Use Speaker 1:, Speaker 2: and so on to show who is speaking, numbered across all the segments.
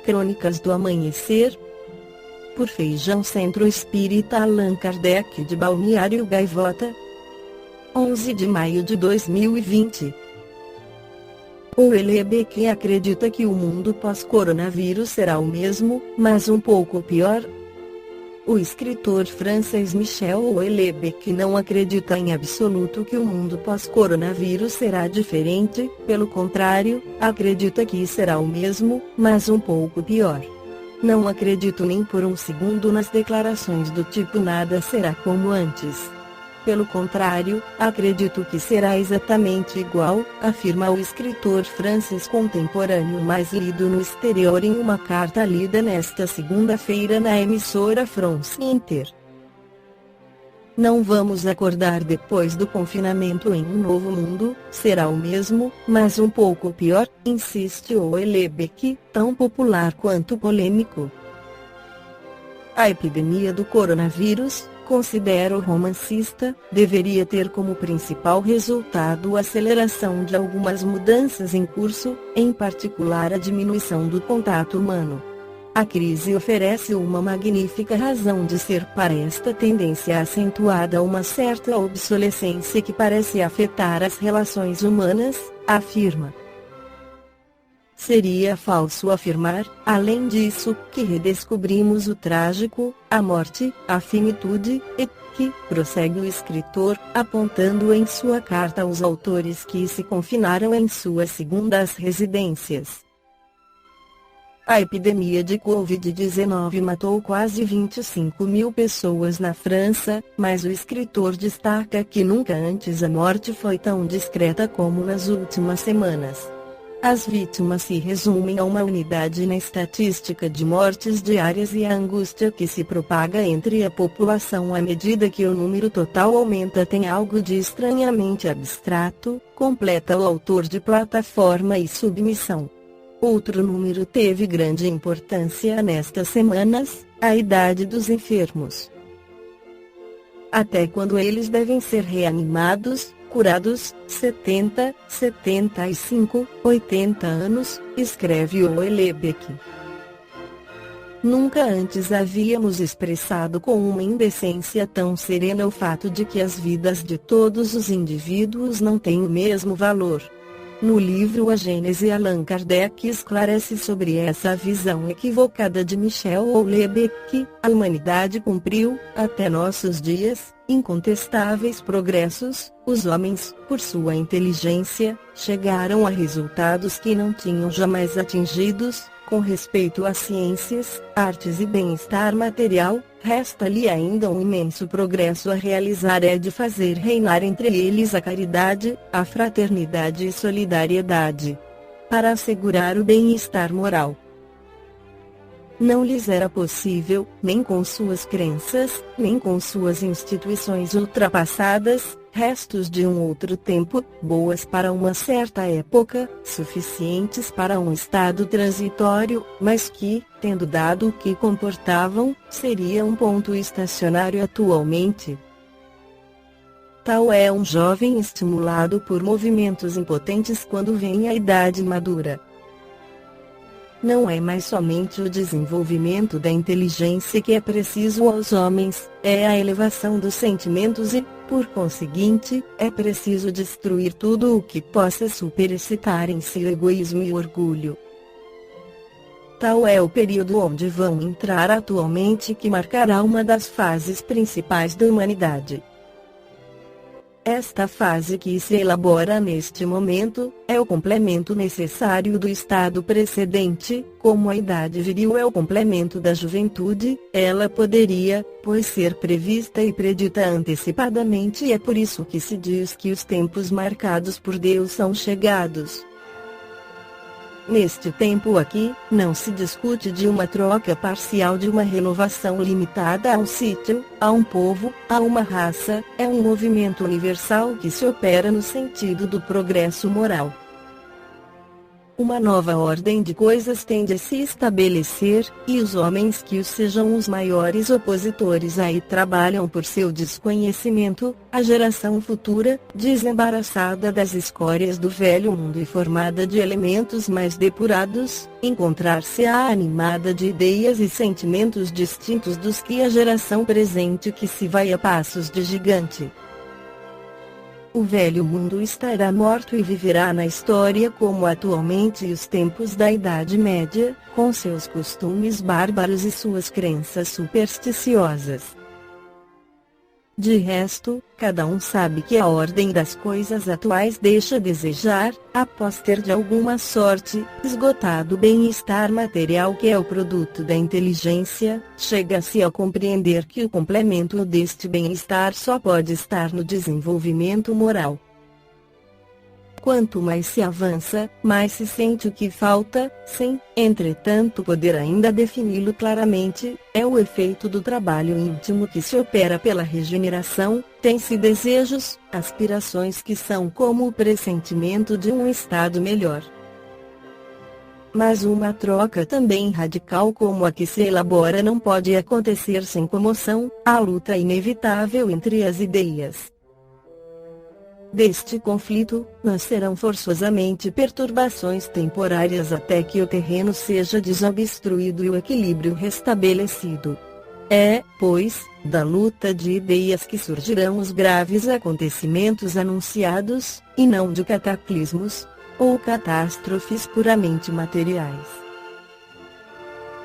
Speaker 1: Crônicas do Amanhecer, por Feijão Centro Espírita Allan Kardec de Balneário Gaivota, 11 de maio de 2020. O Houellebecq acredita que o mundo pós-coronavírus será o mesmo, mas um pouco pior. O escritor francês Michel Houellebecq não acredita em absoluto que o mundo pós-coronavírus será diferente, pelo contrário, acredita que será o mesmo, mas um pouco pior. Não acredito nem por um segundo nas declarações do tipo nada será como antes. Pelo contrário, acredito que será exatamente igual, afirma o escritor francês contemporâneo mais lido no exterior em uma carta lida nesta segunda-feira na emissora France Inter. Não vamos acordar depois do confinamento em um novo mundo, será o mesmo, mas um pouco pior, insiste o Houellebecq, tão popular quanto polêmico. A epidemia do coronavírus, considera o romancista, deveria ter como principal resultado a aceleração de algumas mudanças em curso, em particular a diminuição do contato humano. A crise oferece uma magnífica razão de ser para esta tendência acentuada uma certa obsolescência que parece afetar as relações humanas, afirma. Seria falso afirmar, além disso, que redescobrimos o trágico, a morte, a finitude, e que, prossegue o escritor, apontando em sua carta aos autores que se confinaram em suas segundas residências. A epidemia de Covid-19 matou quase 25 mil pessoas na França, mas o escritor destaca que nunca antes a morte foi tão discreta como nas últimas semanas. As vítimas se resumem a uma unidade na estatística de mortes diárias e a angústia que se propaga entre a população à medida que o número total aumenta tem algo de estranhamente abstrato, completa o autor de Plataforma e Submissão. Outro número teve grande importância nestas semanas, a idade dos enfermos. Até quando eles devem ser reanimados, curados, 70, 75, 80 anos, escreve o Houellebecq. Nunca antes havíamos expressado com uma indecência tão serena o fato de que as vidas de todos os indivíduos não têm o mesmo valor. No livro A Gênese, Allan Kardec esclarece sobre essa visão equivocada de Michel Houellebecq. A humanidade cumpriu, até nossos dias, incontestáveis progressos. Os homens, por sua inteligência, chegaram a resultados que não tinham jamais atingidos, com respeito às ciências, artes e bem-estar material. Resta-lhe ainda um imenso progresso a realizar, é de fazer reinar entre eles a caridade, a fraternidade e solidariedade, para assegurar o bem-estar moral. Não lhes era possível, nem com suas crenças, nem com suas instituições ultrapassadas, restos de um outro tempo, boas para uma certa época, suficientes para um estado transitório, mas que, tendo dado o que comportavam, seria um ponto estacionário atualmente. Tal é um jovem estimulado por movimentos impotentes quando vem a idade madura. Não é mais somente o desenvolvimento da inteligência que é preciso aos homens, é a elevação dos sentimentos e, por conseguinte, é preciso destruir tudo o que possa superexcitar em si o egoísmo e o orgulho. Tal é o período onde vão entrar atualmente, que marcará uma das fases principais da humanidade. Esta fase que se elabora neste momento, é o complemento necessário do estado precedente. Como a idade viril é o complemento da juventude, ela poderia, pois, ser prevista e predita antecipadamente, e é por isso que se diz que os tempos marcados por Deus são chegados. Neste tempo aqui, não se discute de uma troca parcial, de uma renovação limitada a um sítio, a um povo, a uma raça, é um movimento universal que se opera no sentido do progresso moral. uma nova ordem de coisas tende a se estabelecer, e os homens que os sejam os maiores opositores aí trabalham por seu desconhecimento. A geração futura, desembaraçada das escórias do velho mundo e formada de elementos mais depurados, encontrar-se-á animada de ideias e sentimentos distintos dos que a geração presente que se vai a passos de gigante. O velho mundo estará morto e viverá na história como atualmente os tempos da Idade Média, com seus costumes bárbaros e suas crenças supersticiosas. De resto, cada um sabe que a ordem das coisas atuais deixa a desejar, após ter de alguma sorte esgotado o bem-estar material que é o produto da inteligência. Chega-se a compreender que o complemento deste bem-estar só pode estar no desenvolvimento moral. Quanto mais se avança, mais se sente o que falta, sem, entretanto, poder ainda defini-lo claramente. É o efeito do trabalho íntimo que se opera pela regeneração. Tem-se desejos, aspirações que são como o pressentimento de um estado melhor. Mas uma troca também radical como a que se elabora não pode acontecer sem comoção, a luta inevitável entre as ideias. Deste conflito, nascerão forçosamente perturbações temporárias até que o terreno seja desobstruído e o equilíbrio restabelecido. É, pois, da luta de ideias que surgirão os graves acontecimentos anunciados, e não de cataclismos, ou catástrofes puramente materiais.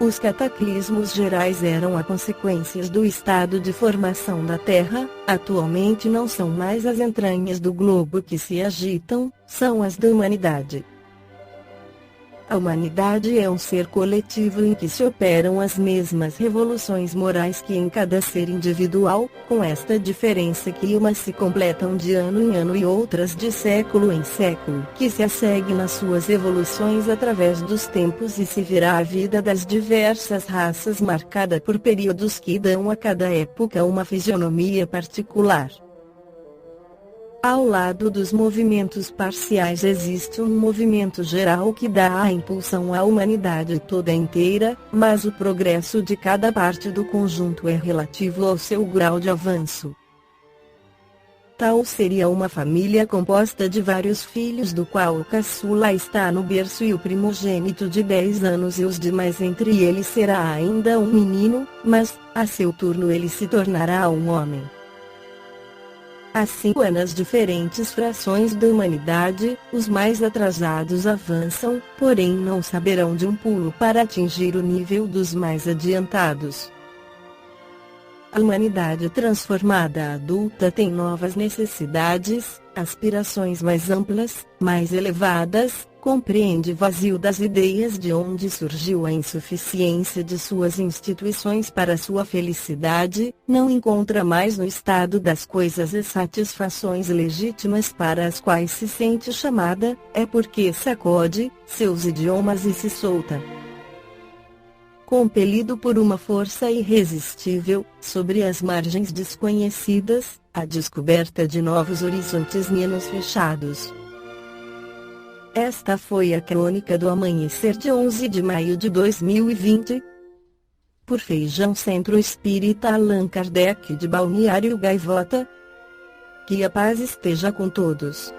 Speaker 1: Os cataclismos gerais eram a consequência do estado de formação da Terra. Atualmente não são mais as entranhas do globo que se agitam, são as da humanidade. A humanidade é um ser coletivo em que se operam as mesmas revoluções morais que em cada ser individual, com esta diferença que umas se completam de ano em ano e outras de século em século, que se assegue nas suas evoluções através dos tempos e se verá a vida das diversas raças marcada por períodos que dão a cada época uma fisionomia particular. Ao lado dos movimentos parciais existe um movimento geral que dá a impulsão à humanidade toda inteira, mas o progresso de cada parte do conjunto é relativo ao seu grau de avanço. Tal seria uma família composta de vários filhos do qual o caçula está no berço e o primogênito de 10 anos e os demais entre eles será ainda um menino, mas, a seu turno ele se tornará um homem. Assim, nas diferentes frações da humanidade, os mais atrasados avançam, porém não saberão de um pulo para atingir o nível dos mais adiantados. A humanidade transformada adulta tem novas necessidades, aspirações mais amplas, mais elevadas, compreende o vazio das ideias de onde surgiu a insuficiência de suas instituições para sua felicidade, não encontra mais no estado das coisas as satisfações legítimas para as quais se sente chamada, é porque sacode seus idiomas e se solta. Compelido por uma força irresistível, sobre as margens desconhecidas, a descoberta de novos horizontes menos fechados. Esta foi a crônica do amanhecer de 11 de maio de 2020. Por Feijão Centro Espírita Allan Kardec de Balneário Gaivota. Que a paz esteja com todos.